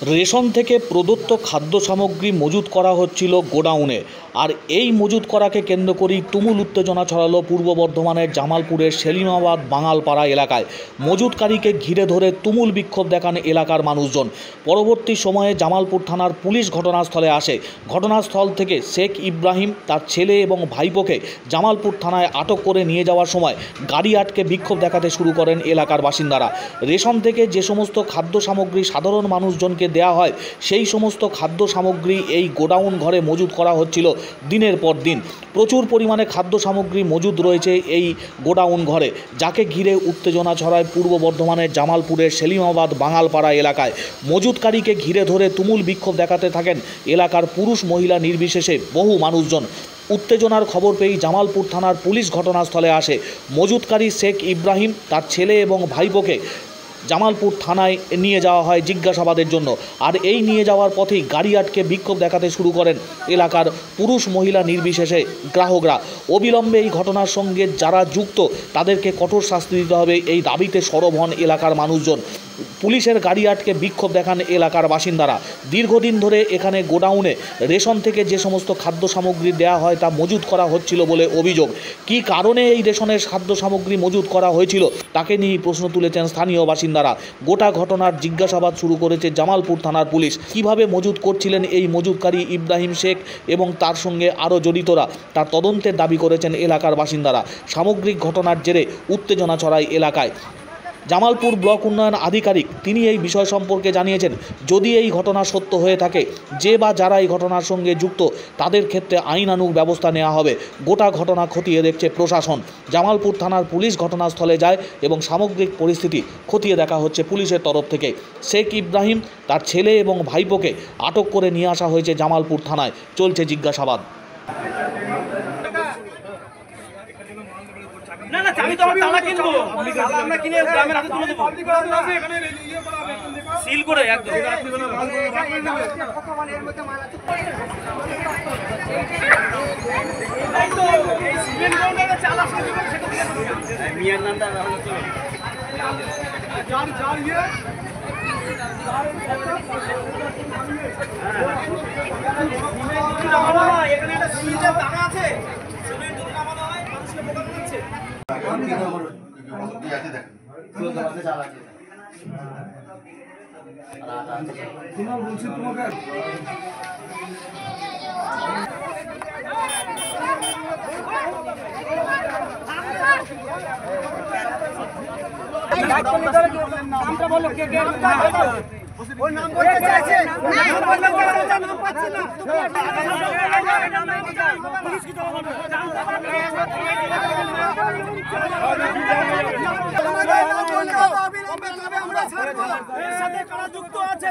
Ration থেকে প্রদত্ত খাদ্য সামগ্রী মজুত করা হচ্ছিল গোডাউনে। আর এই মজুত করাকে কেন্দ্র করেই তুমুল উত্তেজনা ছড়ালো পূর্ব বর্ধমানের জামালপুরের সেলিমাবাদ বাঙালপাড়া এলাকায়। মজুতকারীকে ঘিরে ধরে তুমুল বিক্ষোভ দেখান এলাকার মানুষজন। পরবর্তী সময়ে জামালপুর থানার পুলিশ ঘটনাস্থলে আসে। ঘটনাস্থল থেকে শেখ ইব্রাহিম, তার ছেলে এবং ভাইপোকে জামালপুর থানায় আটক করে নিয়ে যাওয়ার সময় গাড়ি আটকে বিক্ষোভ দেখাতে শুরু করেন এলাকার বাসিন্দারা। রেশন থেকে যে সমস্ত খাদ্য সামগ্রী সাধারণ মানুষজনকে দেয়া হয়, সেই সমস্ত খাদ্য সামগ্রী এই গোডাউন ঘরে মজুত করা হচ্ছিল দিনের পর দিন। প্রচুর পরিমাণে খাদ্য সামগ্রী মজুদ রয়েছে এই গোডাউন ঘরে, যাকে ঘিরে উত্তেজনা ছড়ায় পূর্ব বর্ধমানের জামালপুরের সেলিমাবাদ বাঙালপাড়া এলাকায়। মজুতকারীকে ঘিরে ধরে তুমুল বিক্ষোভ দেখাতে থাকেন এলাকার পুরুষ মহিলা নির্বিশেষে বহু মানুষজন। উত্তেজনার খবর পেয়েই জামালপুর থানার পুলিশ ঘটনাস্থলে আসে। মজুতকারী শেখ ইব্রাহিম, তার ছেলে এবং ভাইপোকে জামালপুর থানায় নিয়ে যাওয়া হয় জিজ্ঞাসাবাদের জন্য। আর এই নিয়ে যাওয়ার পথেই গাড়ি আটকে বিক্ষোভ দেখাতে শুরু করেন এলাকার পুরুষ মহিলা নির্বিশেষে গ্রাহকরা। অবিলম্বে এই ঘটনার সঙ্গে যারা যুক্ত তাদেরকে কঠোর শাস্তি দিতে হবে, এই দাবিতে সরব হন এলাকার মানুষজন। পুলিশের গাড়ি আটকে বিক্ষোভ দেখান এলাকার বাসিন্দারা। দীর্ঘদিন ধরে এখানে গোডাউনে রেশন থেকে যে সমস্ত খাদ্য সামগ্রী দেওয়া হয় তা মজুত করা হচ্ছিল বলে অভিযোগ। কী কারণে এই রেশনের খাদ্য সামগ্রী মজুত করা হয়েছিল তাকে নিয়ে প্রশ্ন তুলেছেন স্থানীয় বাসিন্দারা। গোটা ঘটনার জিজ্ঞাসাবাদ শুরু করেছে জামালপুর থানার পুলিশ। কিভাবে মজুত করছিলেন এই মজুতকারী ইব্রাহিম শেখ এবং তার সঙ্গে আরও জড়িতরা, তার তদন্তের দাবি করেছেন এলাকার বাসিন্দারা। সামগ্রিক ঘটনার জেরে উত্তেজনা ছড়ায় এলাকায়। জামালপুর ব্লক উন্নয়ন আধিকারিক তিনি এই বিষয় সম্পর্কে জানিয়েছেন, যদি এই ঘটনা সত্য হয়ে থাকে, যে বা যারা এই ঘটনার সঙ্গে যুক্ত তাদের ক্ষেত্রে আইনানুগ ব্যবস্থা নেওয়া হবে। গোটা ঘটনা খতিয়ে দেখছে প্রশাসন। জামালপুর থানার পুলিশ ঘটনাস্থলে যায় এবং সামগ্রিক পরিস্থিতি খতিয়ে দেখা হচ্ছে পুলিশের তরফ থেকে। শেখ ইব্রাহিম, তার ছেলে এবং ভাইপোকে আটক করে নিয়ে আসা হয়েছে জামালপুর থানায়। চলছে জিজ্ঞাসাবাদ। না না, চাবি তো আমরা তালা কিনবো, তালা আমরা কিনে গ্রামের হাতে তুলে দেবো সিল করে একদম। মিয়ার নামটা এখানে একটা সিলের টাকা আছে, সিলের দুটো নামানো হয়, মানুষকে বোকা দিচ্ছে। নামটা বলো, কে কে ওর নাম বলতে চাইছে, নাম বলতে চাইছে, নাম পাচ্ছি না। পুলিশ কি করবে? আমরা ছাড়বো না। এর সাথে কারা যুক্ত আছে?